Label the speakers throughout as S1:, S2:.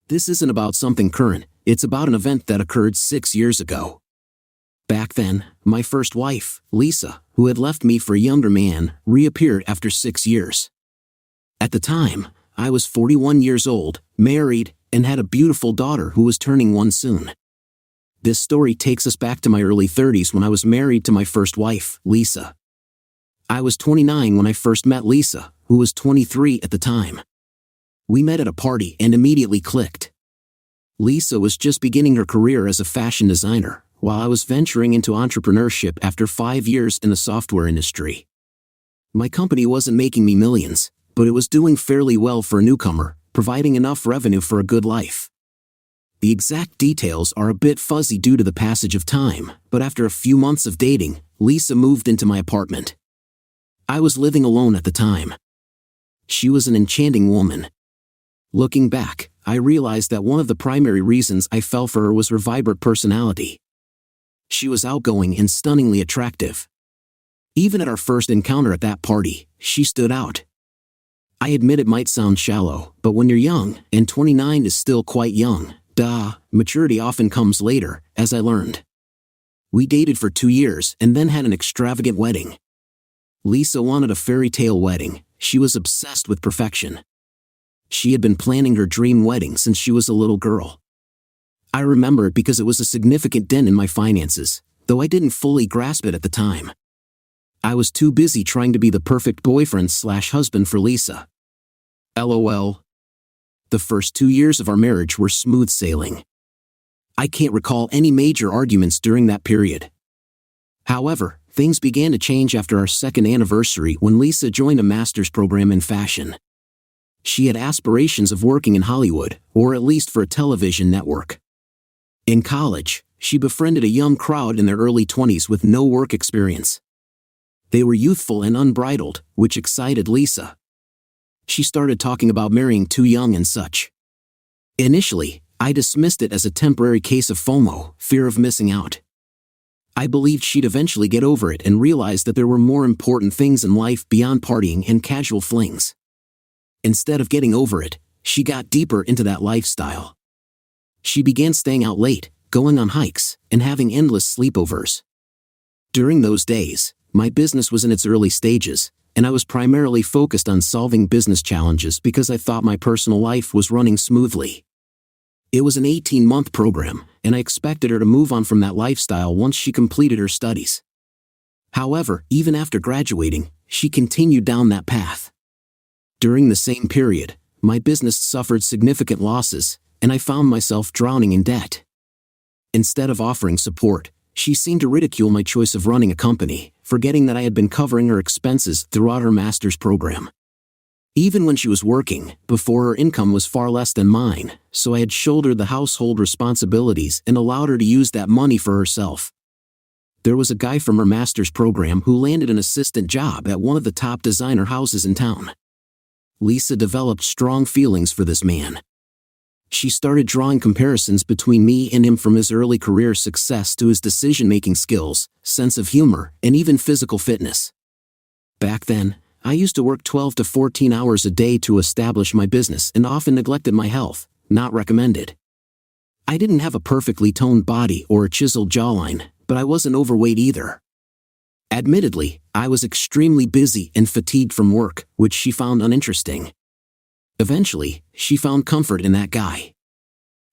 S1: This isn't about something current, it's about an event that occurred 6 years ago. Back then, my first wife, Lisa, who had left me for a younger man, reappeared after 6 years. At the time, I was 41 years old, married, and had a beautiful daughter who was turning 1 soon. This story takes us back to my early 30s when I was married to my first wife, Lisa. I was 29 when I first met Lisa, who was 23 at the time. We met at a party and immediately clicked. Lisa was just beginning her career as a fashion designer, while I was venturing into entrepreneurship after 5 years in the software industry. My company wasn't making me millions, but it was doing fairly well for a newcomer, providing enough revenue for a good life. The exact details are a bit fuzzy due to the passage of time, but after a few months of dating, Lisa moved into my apartment. I was living alone at the time. She was an enchanting woman. Looking back, I realized that one of the primary reasons I fell for her was her vibrant personality. She was outgoing and stunningly attractive. Even at our first encounter at that party, she stood out. I admit it might sound shallow, but when you're young, and 29 is still quite young, maturity often comes later, as I learned. We dated for 2 years and then had an extravagant wedding. Lisa wanted a fairy tale wedding. She was obsessed with perfection. She had been planning her dream wedding since she was a little girl. I remember it because it was a significant dent in my finances, though I didn't fully grasp it at the time. I was too busy trying to be the perfect boyfriend/husband for Lisa. LOL. The first 2 years of our marriage were smooth sailing. I can't recall any major arguments during that period. However, things began to change after our second anniversary when Lisa joined a master's program in fashion. She had aspirations of working in Hollywood, or at least for a television network. In college, she befriended a young crowd in their early 20s with no work experience. They were youthful and unbridled, which excited Lisa. She started talking about marrying too young and such. Initially, I dismissed it as a temporary case of FOMO, fear of missing out. I believed she'd eventually get over it and realize that there were more important things in life beyond partying and casual flings. Instead of getting over it, she got deeper into that lifestyle. She began staying out late, going on hikes, and having endless sleepovers. During those days, my business was in its early stages, and I was primarily focused on solving business challenges because I thought my personal life was running smoothly. It was an 18-month program, and I expected her to move on from that lifestyle once she completed her studies. However, even after graduating, she continued down that path. During the same period, my business suffered significant losses, and I found myself drowning in debt. Instead of offering support, she seemed to ridicule my choice of running a company, forgetting that I had been covering her expenses throughout her master's program. Even when she was working, before her income was far less than mine, so I had shouldered the household responsibilities and allowed her to use that money for herself. There was a guy from her master's program who landed an assistant job at one of the top designer houses in town. Lisa developed strong feelings for this man. She started drawing comparisons between me and him, from his early career success to his decision-making skills, sense of humor, and even physical fitness. Back then, I used to work 12 to 14 hours a day to establish my business and often neglected my health, not recommended. I didn't have a perfectly toned body or a chiseled jawline, but I wasn't overweight either. Admittedly, I was extremely busy and fatigued from work, which she found uninteresting. Eventually, she found comfort in that guy.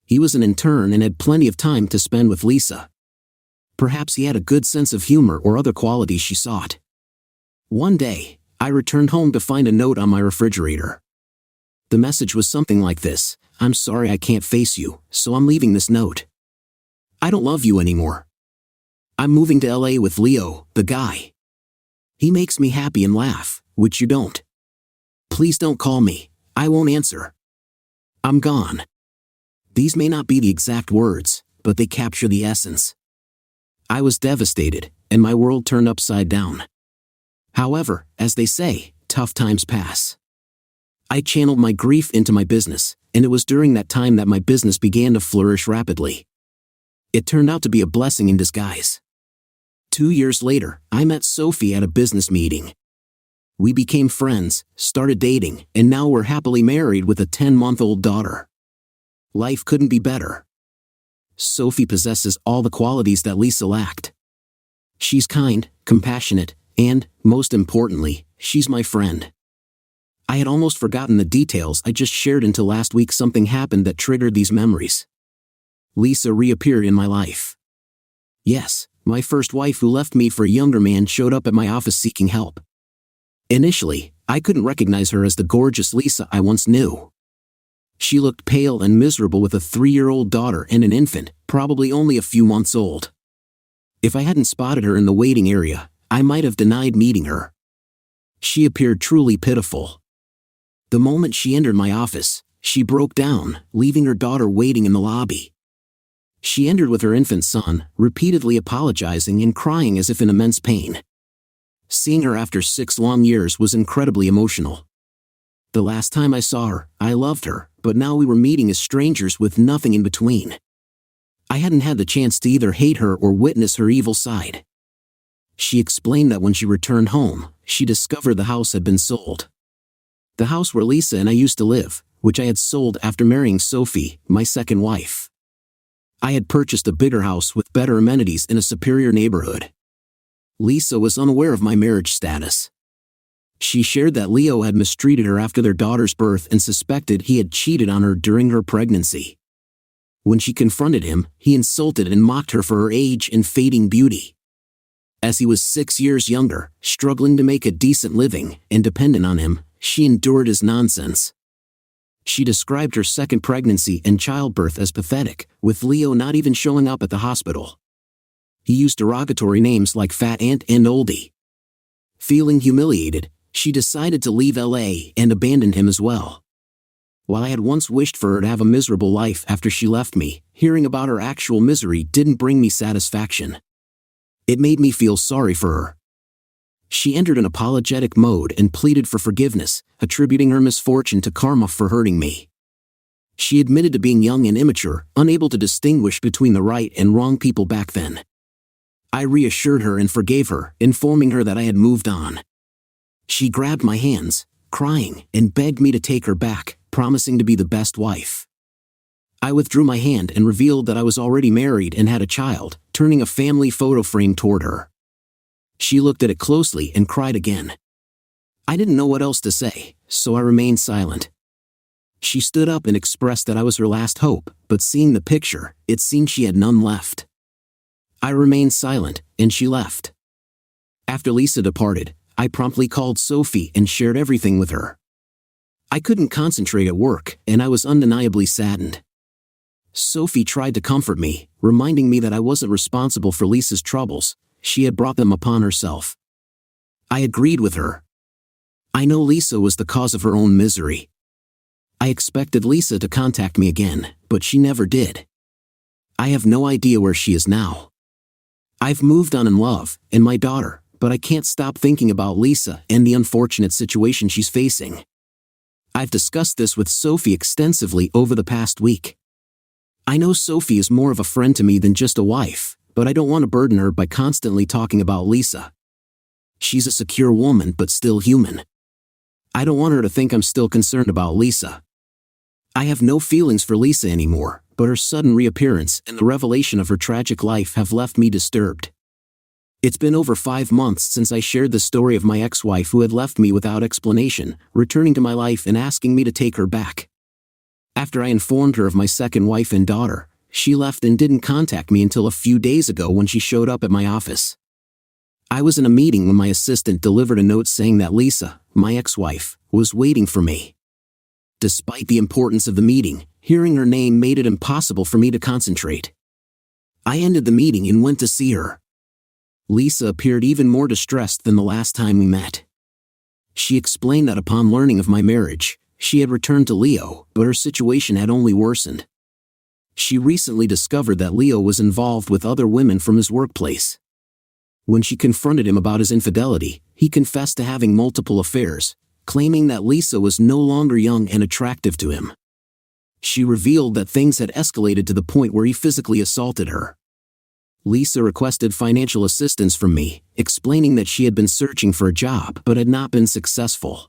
S1: He was an intern and had plenty of time to spend with Lisa. Perhaps he had a good sense of humor or other qualities she sought. One day, I returned home to find a note on my refrigerator. The message was something like this: "I'm sorry I can't face you, so I'm leaving this note. I don't love you anymore. I'm moving to LA with Leo, the guy. He makes me happy and laugh, which you don't. Please don't call me. I won't answer. I'm gone." These may not be the exact words, but they capture the essence. I was devastated, and my world turned upside down. However, as they say, tough times pass. I channeled my grief into my business, and it was during that time that my business began to flourish rapidly. It turned out to be a blessing in disguise. 2 years later, I met Sophie at a business meeting. We became friends, started dating, and now we're happily married with a 10-month-old daughter. Life couldn't be better. Sophie possesses all the qualities that Lisa lacked. She's kind, compassionate, and, most importantly, she's my friend. I had almost forgotten the details I just shared until last week something happened that triggered these memories. Lisa reappeared in my life. Yes, my first wife who left me for a younger man showed up at my office seeking help. Initially, I couldn't recognize her as the gorgeous Lisa I once knew. She looked pale and miserable with a 3-year-old daughter and an infant, probably only a few months old. If I hadn't spotted her in the waiting area, I might have denied meeting her. She appeared truly pitiful. The moment she entered my office, she broke down, leaving her daughter waiting in the lobby. She entered with her infant son, repeatedly apologizing and crying as if in immense pain. Seeing her after 6 long years was incredibly emotional. The last time I saw her, I loved her, but now we were meeting as strangers with nothing in between. I hadn't had the chance to either hate her or witness her evil side. She explained that when she returned home, she discovered the house had been sold. The house where Lisa and I used to live, which I had sold after marrying Sophie, my second wife. I had purchased a bigger house with better amenities in a superior neighborhood. Lisa was unaware of my marriage status. She shared that Leo had mistreated her after their daughter's birth and suspected he had cheated on her during her pregnancy. When she confronted him, he insulted and mocked her for her age and fading beauty. As he was 6 years younger, struggling to make a decent living, and dependent on him, she endured his nonsense. She described her second pregnancy and childbirth as pathetic, with Leo not even showing up at the hospital. He used derogatory names like fat aunt and oldie. Feeling humiliated, she decided to leave LA and abandoned him as well. While I had once wished for her to have a miserable life after she left me, hearing about her actual misery didn't bring me satisfaction. It made me feel sorry for her. She entered an apologetic mode and pleaded for forgiveness, attributing her misfortune to karma for hurting me. She admitted to being young and immature, unable to distinguish between the right and wrong people back then. I reassured her and forgave her, informing her that I had moved on. She grabbed my hands, crying, and begged me to take her back, promising to be the best wife. I withdrew my hand and revealed that I was already married and had a child, turning a family photo frame toward her. She looked at it closely and cried again. I didn't know what else to say, so I remained silent. She stood up and expressed that I was her last hope, but seeing the picture, it seemed she had none left. I remained silent, and she left. After Lisa departed, I promptly called Sophie and shared everything with her. I couldn't concentrate at work, and I was undeniably saddened. Sophie tried to comfort me, reminding me that I wasn't responsible for Lisa's troubles. She had brought them upon herself. I agreed with her. I know Lisa was the cause of her own misery. I expected Lisa to contact me again, but she never did. I have no idea where she is now. I've moved on in love, and my daughter, but I can't stop thinking about Lisa and the unfortunate situation she's facing. I've discussed this with Sophie extensively over the past week. I know Sophie is more of a friend to me than just a wife, but I don't want to burden her by constantly talking about Lisa. She's a secure woman but still human. I don't want her to think I'm still concerned about Lisa. I have no feelings for Lisa anymore, but her sudden reappearance and the revelation of her tragic life have left me disturbed. It's been over 5 months since I shared the story of my ex-wife who had left me without explanation, returning to my life and asking me to take her back. After I informed her of my second wife and daughter, she left and didn't contact me until a few days ago when she showed up at my office. I was in a meeting when my assistant delivered a note saying that Lisa, my ex-wife, was waiting for me. Despite the importance of the meeting, hearing her name made it impossible for me to concentrate. I ended the meeting and went to see her. Lisa appeared even more distressed than the last time we met. She explained that upon learning of my marriage, she had returned to Leo, but her situation had only worsened. She recently discovered that Leo was involved with other women from his workplace. When she confronted him about his infidelity, he confessed to having multiple affairs, claiming that Lisa was no longer young and attractive to him. She revealed that things had escalated to the point where he physically assaulted her. Lisa requested financial assistance from me, explaining that she had been searching for a job but had not been successful.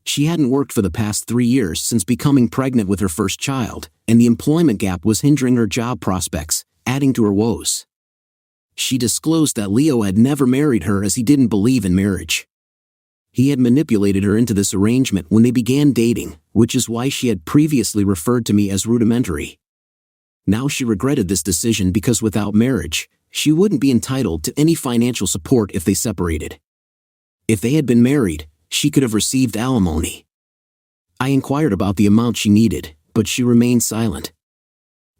S1: She hadn't worked for the past 3 years since becoming pregnant with her first child, and the employment gap was hindering her job prospects, adding to her woes. She disclosed that Leo had never married her as he didn't believe in marriage. He had manipulated her into this arrangement when they began dating, which is why she had previously referred to me as rudimentary. Now she regretted this decision because without marriage, she wouldn't be entitled to any financial support if they separated. If they had been married, she could have received alimony. I inquired about the amount she needed, but she remained silent.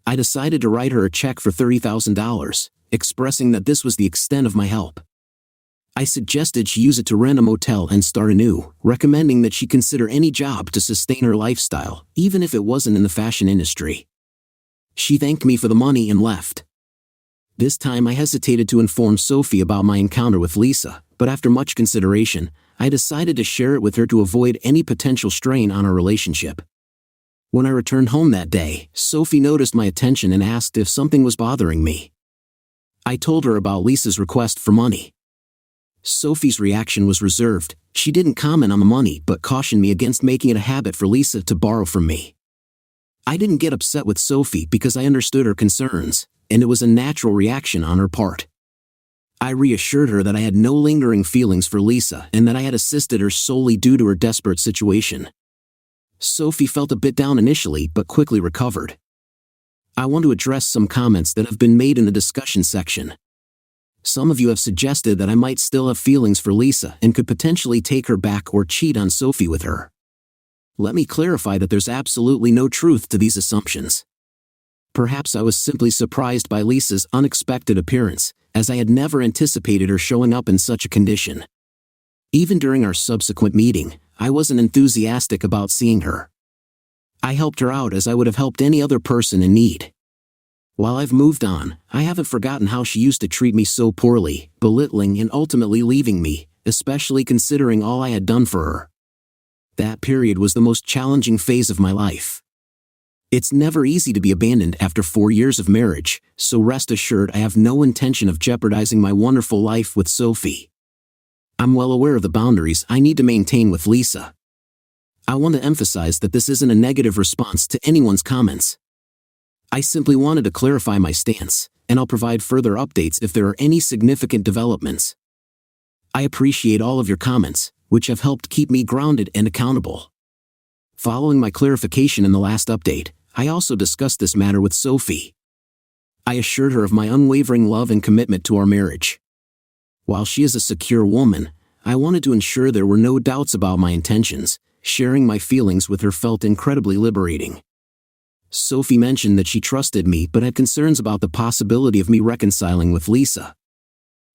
S1: I decided to write her a check for $30,000, expressing that this was the extent of my help. I suggested she use it to rent a motel and start anew, recommending that she consider any job to sustain her lifestyle, even if it wasn't in the fashion industry. She thanked me for the money and left. This time I hesitated to inform Sophie about my encounter with Lisa, but after much consideration, I decided to share it with her to avoid any potential strain on our relationship. When I returned home that day, Sophie noticed my attention and asked if something was bothering me. I told her about Lisa's request for money. Sophie's reaction was reserved. She didn't comment on the money but cautioned me against making it a habit for Lisa to borrow from me. I didn't get upset with Sophie because I understood her concerns, and it was a natural reaction on her part. I reassured her that I had no lingering feelings for Lisa and that I had assisted her solely due to her desperate situation. Sophie felt a bit down initially but quickly recovered. I want to address some comments that have been made in the discussion section. Some of you have suggested that I might still have feelings for Lisa and could potentially take her back or cheat on Sophie with her. Let me clarify that there's absolutely no truth to these assumptions. Perhaps I was simply surprised by Lisa's unexpected appearance, as I had never anticipated her showing up in such a condition. Even during our subsequent meeting, I wasn't enthusiastic about seeing her. I helped her out as I would have helped any other person in need. While I've moved on, I haven't forgotten how she used to treat me so poorly, belittling and ultimately leaving me, especially considering all I had done for her. That period was the most challenging phase of my life. It's never easy to be abandoned after 4 years of marriage, so rest assured I have no intention of jeopardizing my wonderful life with Sophie. I'm well aware of the boundaries I need to maintain with Lisa. I want to emphasize that this isn't a negative response to anyone's comments. I simply wanted to clarify my stance, and I'll provide further updates if there are any significant developments. I appreciate all of your comments, which have helped keep me grounded and accountable. Following my clarification in the last update, I also discussed this matter with Sophie. I assured her of my unwavering love and commitment to our marriage. While she is a secure woman, I wanted to ensure there were no doubts about my intentions. Sharing my feelings with her felt incredibly liberating. Sophie mentioned that she trusted me but had concerns about the possibility of me reconciling with Lisa.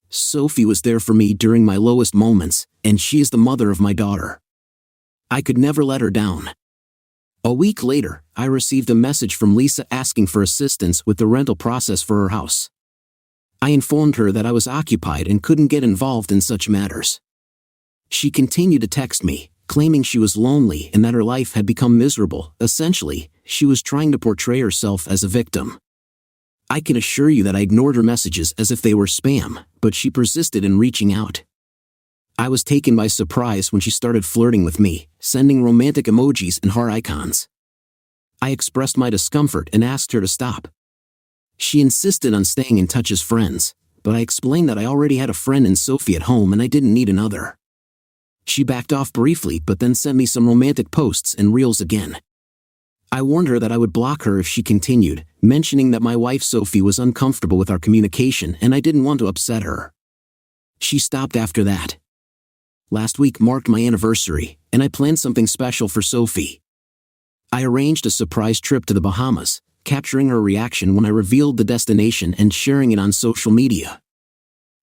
S1: Sophie was there for me during my lowest moments, and she is the mother of my daughter. I could never let her down. A week later, I received a message from Lisa asking for assistance with the rental process for her house. I informed her that I was occupied and couldn't get involved in such matters. She continued to text me, claiming she was lonely and that her life had become miserable. Essentially, she was trying to portray herself as a victim. I can assure you that I ignored her messages as if they were spam, but she persisted in reaching out. I was taken by surprise when she started flirting with me, sending romantic emojis and heart icons. I expressed my discomfort and asked her to stop. She insisted on staying in touch as friends, but I explained that I already had a friend in Sophie at home and I didn't need another. She backed off briefly but then sent me some romantic posts and reels again. I warned her that I would block her if she continued, mentioning that my wife Sophie was uncomfortable with our communication and I didn't want to upset her. She stopped after that. Last week marked my anniversary, and I planned something special for Sophie. I arranged a surprise trip to the Bahamas, capturing her reaction when I revealed the destination and sharing it on social media.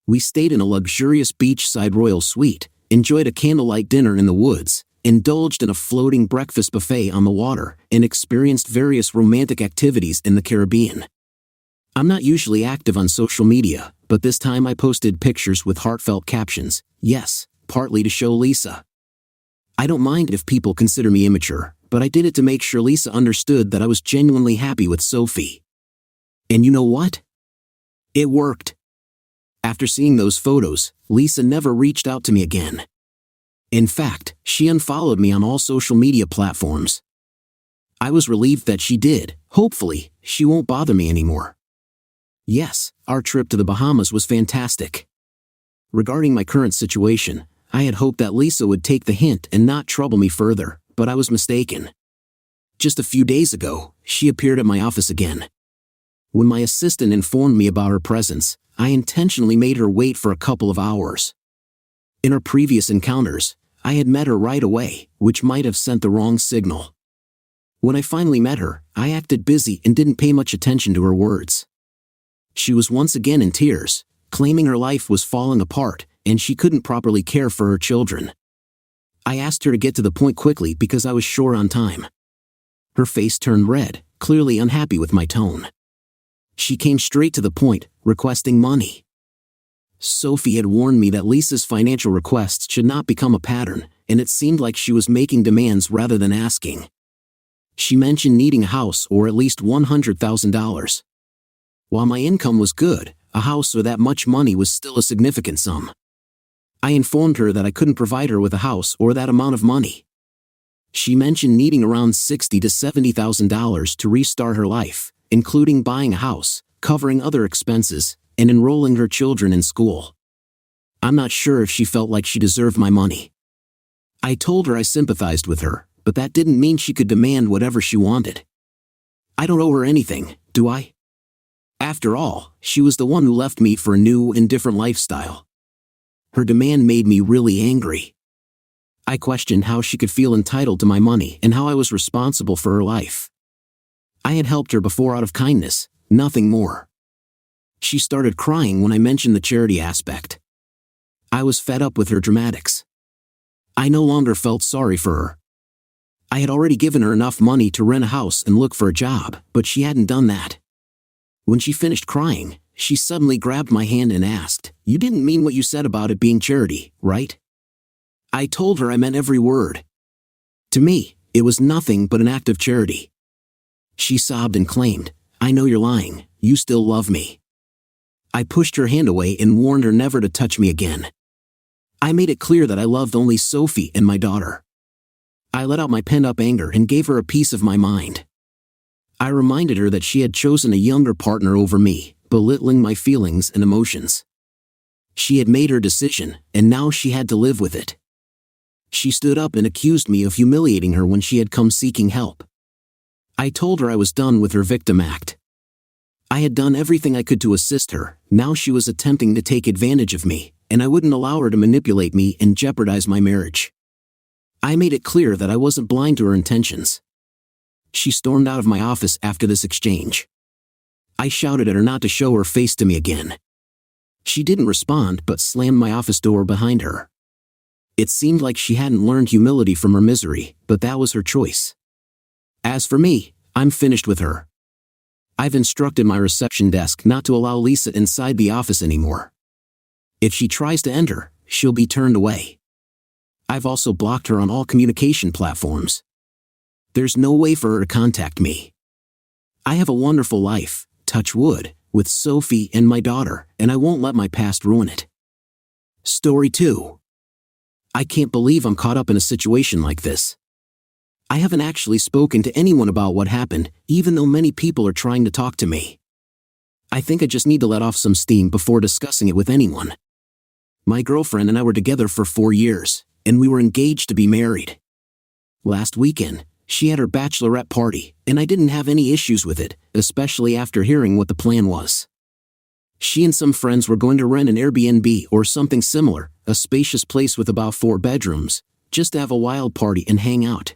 S1: We stayed in a luxurious beachside royal suite, enjoyed a candlelight dinner in the woods, indulged in a floating breakfast buffet on the water, and experienced various romantic activities in the Caribbean. I'm not usually active on social media, but this time I posted pictures with heartfelt captions, yes, partly to show Lisa. I don't mind if people consider me immature, but I did it to make sure Lisa understood that I was genuinely happy with Sophie. And you know what? It worked. After seeing those photos, Lisa never reached out to me again. In fact, she unfollowed me on all social media platforms. I was relieved that she did. Hopefully, she won't bother me anymore. Yes, our trip to the Bahamas was fantastic. Regarding my current situation, I had hoped that Lisa would take the hint and not trouble me further, but I was mistaken. Just a few days ago, she appeared at my office again. When my assistant informed me about her presence, I intentionally made her wait for a couple of hours. In our previous encounters, I had met her right away, which might have sent the wrong signal. When I finally met her, I acted busy and didn't pay much attention to her words. She was once again in tears, claiming her life was falling apart and she couldn't properly care for her children. I asked her to get to the point quickly because I was short on time. Her face turned red, clearly unhappy with my tone. She came straight to the point, requesting money. Sophie had warned me that Lisa's financial requests should not become a pattern, and it seemed like she was making demands rather than asking. She mentioned needing a house or at least $100,000. While my income was good, a house or that much money was still a significant sum. I informed her that I couldn't provide her with a house or that amount of money. She mentioned needing around $60,000 to $70,000 to restart her life, including buying a house, covering other expenses, and enrolling her children in school. I'm not sure if she felt like she deserved my money. I told her I sympathized with her, but that didn't mean she could demand whatever she wanted. I don't owe her anything, do I? After all, she was the one who left me for a new and different lifestyle. Her demand made me really angry. I questioned how she could feel entitled to my money and how I was responsible for her life. I had helped her before out of kindness, nothing more. She started crying when I mentioned the charity aspect. I was fed up with her dramatics. I no longer felt sorry for her. I had already given her enough money to rent a house and look for a job, but she hadn't done that. When she finished crying, she suddenly grabbed my hand and asked, "You didn't mean what you said about it being charity, right?" I told her I meant every word. To me, it was nothing but an act of charity. She sobbed and claimed, "I know you're lying, you still love me." I pushed her hand away and warned her never to touch me again. I made it clear that I loved only Sophie and my daughter. I let out my pent-up anger and gave her a piece of my mind. I reminded her that she had chosen a younger partner over me, belittling my feelings and emotions. She had made her decision, and now she had to live with it. She stood up and accused me of humiliating her when she had come seeking help. I told her I was done with her victim act. I had done everything I could to assist her, now she was attempting to take advantage of me, and I wouldn't allow her to manipulate me and jeopardize my marriage. I made it clear that I wasn't blind to her intentions. She stormed out of my office after this exchange. I shouted at her not to show her face to me again. She didn't respond but slammed my office door behind her. It seemed like she hadn't learned humility from her misery, but that was her choice. As for me, I'm finished with her. I've instructed my reception desk not to allow Lisa inside the office anymore. If she tries to enter, she'll be turned away. I've also blocked her on all communication platforms. There's no way for her to contact me. I have a wonderful life, touch wood, with Sophie and my daughter, and I won't let my past ruin it. Story 2. I can't believe I'm caught up in a situation like this. I haven't actually spoken to anyone about what happened, even though many people are trying to talk to me. I think I just need to let off some steam before discussing it with anyone. My girlfriend and I were together for 4 years, and we were engaged to be married. Last weekend, she had her bachelorette party, and I didn't have any issues with it, especially after hearing what the plan was. She and some friends were going to rent an Airbnb or something similar, a spacious place with about 4 bedrooms, just to have a wild party and hang out.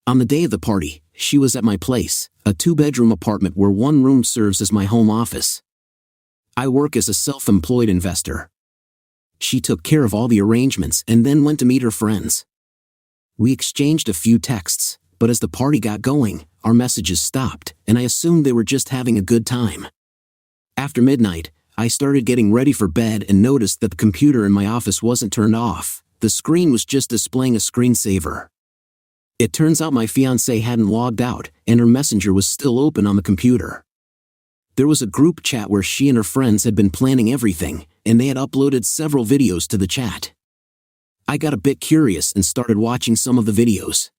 S1: On the day of the party, she was at my place, a 2-bedroom apartment where one room serves as my home office. I work as a self-employed investor. She took care of all the arrangements and then went to meet her friends. We exchanged a few texts, but as the party got going, our messages stopped, and I assumed they were just having a good time. After midnight, I started getting ready for bed and noticed that the computer in my office wasn't turned off. The screen was just displaying a screensaver. It turns out my fiancée hadn't logged out, and her messenger was still open on the computer. There was a group chat where she and her friends had been planning everything, and they had uploaded several videos to the chat. I got a bit curious and started watching some of the videos.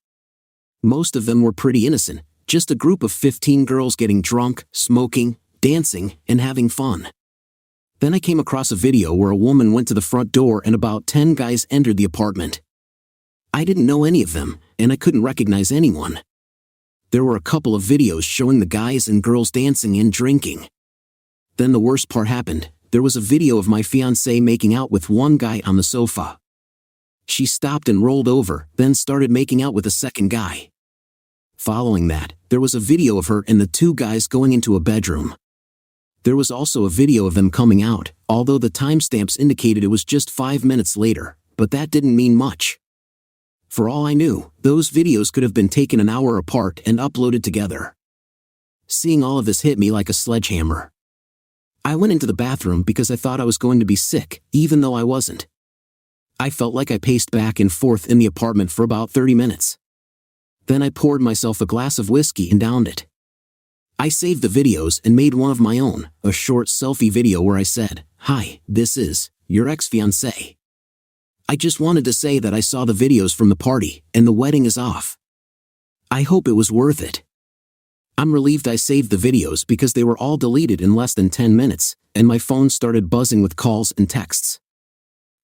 S1: Most of them were pretty innocent, just a group of 15 girls getting drunk, smoking, dancing, and having fun. Then I came across a video where a woman went to the front door and about 10 guys entered the apartment. I didn't know any of them, and I couldn't recognize anyone. There were a couple of videos showing the guys and girls dancing and drinking. Then the worst part happened. There was a video of my fiancée making out with one guy on the sofa. She stopped and rolled over, then started making out with a second guy. Following that, there was a video of her and the two guys going into a bedroom. There was also a video of them coming out, although the timestamps indicated it was just 5 minutes later, but that didn't mean much. For all I knew, those videos could have been taken an hour apart and uploaded together. Seeing all of this hit me like a sledgehammer. I went into the bathroom because I thought I was going to be sick, even though I wasn't. I felt like I paced back and forth in the apartment for about 30 minutes. Then I poured myself a glass of whiskey and downed it. I saved the videos and made one of my own, a short selfie video where I said, "Hi, this is your ex-fiancé. I just wanted to say that I saw the videos from the party, and the wedding is off. I hope it was worth it." I'm relieved I saved the videos because they were all deleted in less than 10 minutes, and my phone started buzzing with calls and texts.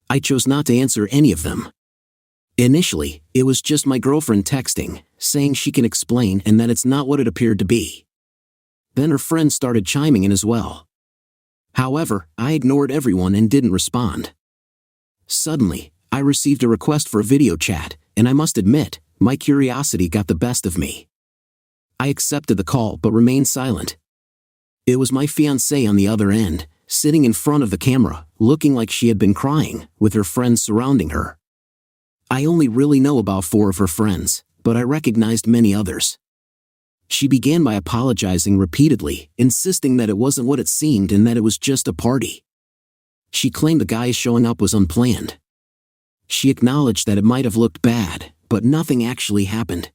S1: I chose not to answer any of them. Initially, it was just my girlfriend texting, saying she can explain and that it's not what it appeared to be. Then her friends started chiming in as well. However, I ignored everyone and didn't respond. Suddenly, I received a request for a video chat, and I must admit, my curiosity got the best of me. I accepted the call but remained silent. It was my fiancée on the other end, sitting in front of the camera, looking like she had been crying, with her friends surrounding her. I only really know about 4 of her friends, but I recognized many others. She began by apologizing repeatedly, insisting that it wasn't what it seemed and that it was just a party. She claimed the guys showing up was unplanned. She acknowledged that it might have looked bad, but nothing actually happened.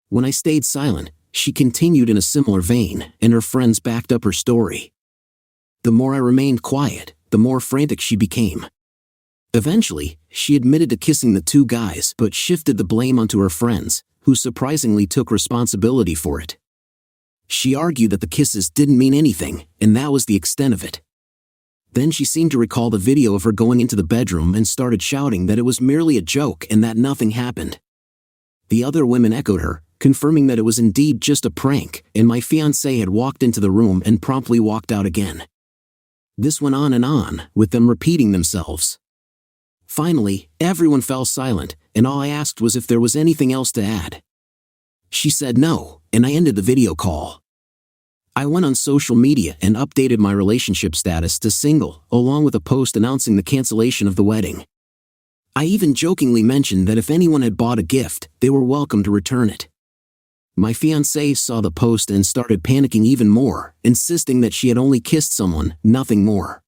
S1: When I stayed silent, she continued in a similar vein, and her friends backed up her story. The more I remained quiet, the more frantic she became. Eventually, she admitted to kissing the 2 guys but shifted the blame onto her friends, who surprisingly took responsibility for it. She argued that the kisses didn't mean anything, and that was the extent of it. Then she seemed to recall the video of her going into the bedroom and started shouting that it was merely a joke and that nothing happened. The other women echoed her, confirming that it was indeed just a prank, and my fiancé had walked into the room and promptly walked out again. This went on, with them repeating themselves. Finally, everyone fell silent, and all I asked was if there was anything else to add. She said no, and I ended the video call. I went on social media and updated my relationship status to single, along with a post announcing the cancellation of the wedding. I even jokingly mentioned that if anyone had bought a gift, they were welcome to return it. My fiancée saw the post and started panicking even more, insisting that she had only kissed someone, nothing more.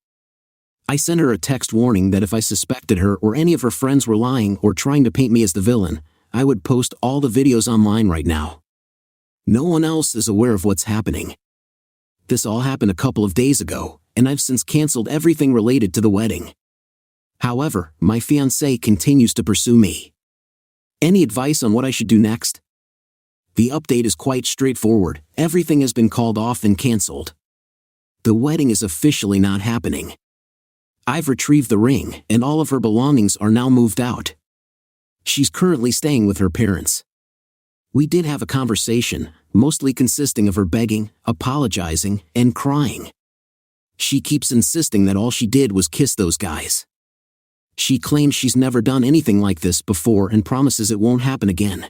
S1: I sent her a text warning that if I suspected her or any of her friends were lying or trying to paint me as the villain, I would post all the videos online right now. No one else is aware of what's happening. This all happened a couple of days ago, and I've since canceled everything related to the wedding. However, my fiancé continues to pursue me. Any advice on what I should do next? The update is quite straightforward. Everything has been called off and canceled. The wedding is officially not happening. I've retrieved the ring, and all of her belongings are now moved out. She's currently staying with her parents. We did have a conversation, mostly consisting of her begging, apologizing, and crying. She keeps insisting that all she did was kiss those guys. She claims she's never done anything like this before and promises it won't happen again.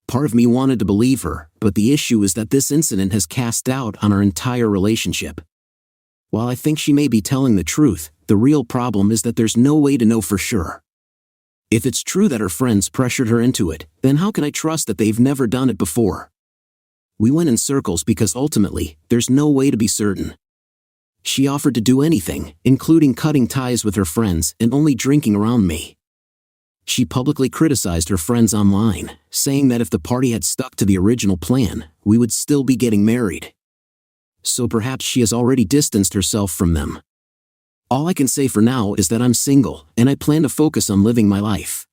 S1: Part of me wanted to believe her, but the issue is that this incident has cast doubt on our entire relationship. While I think she may be telling the truth, the real problem is that there's no way to know for sure. If it's true that her friends pressured her into it, then how can I trust that they've never done it before? We went in circles because ultimately, there's no way to be certain. She offered to do anything, including cutting ties with her friends and only drinking around me. She publicly criticized her friends online, saying that if the party had stuck to the original plan, we would still be getting married. So perhaps she has already distanced herself from them. All I can say for now is that I'm single, and I plan to focus on living my life.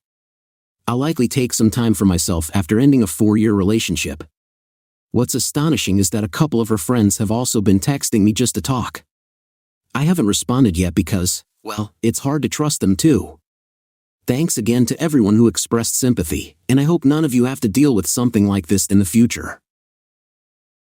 S1: I'll likely take some time for myself after ending a 4-year relationship. What's astonishing is that a couple of her friends have also been texting me just to talk. I haven't responded yet because, well, it's hard to trust them too. Thanks again to everyone who expressed sympathy, and I hope none of you have to deal with something like this in the future.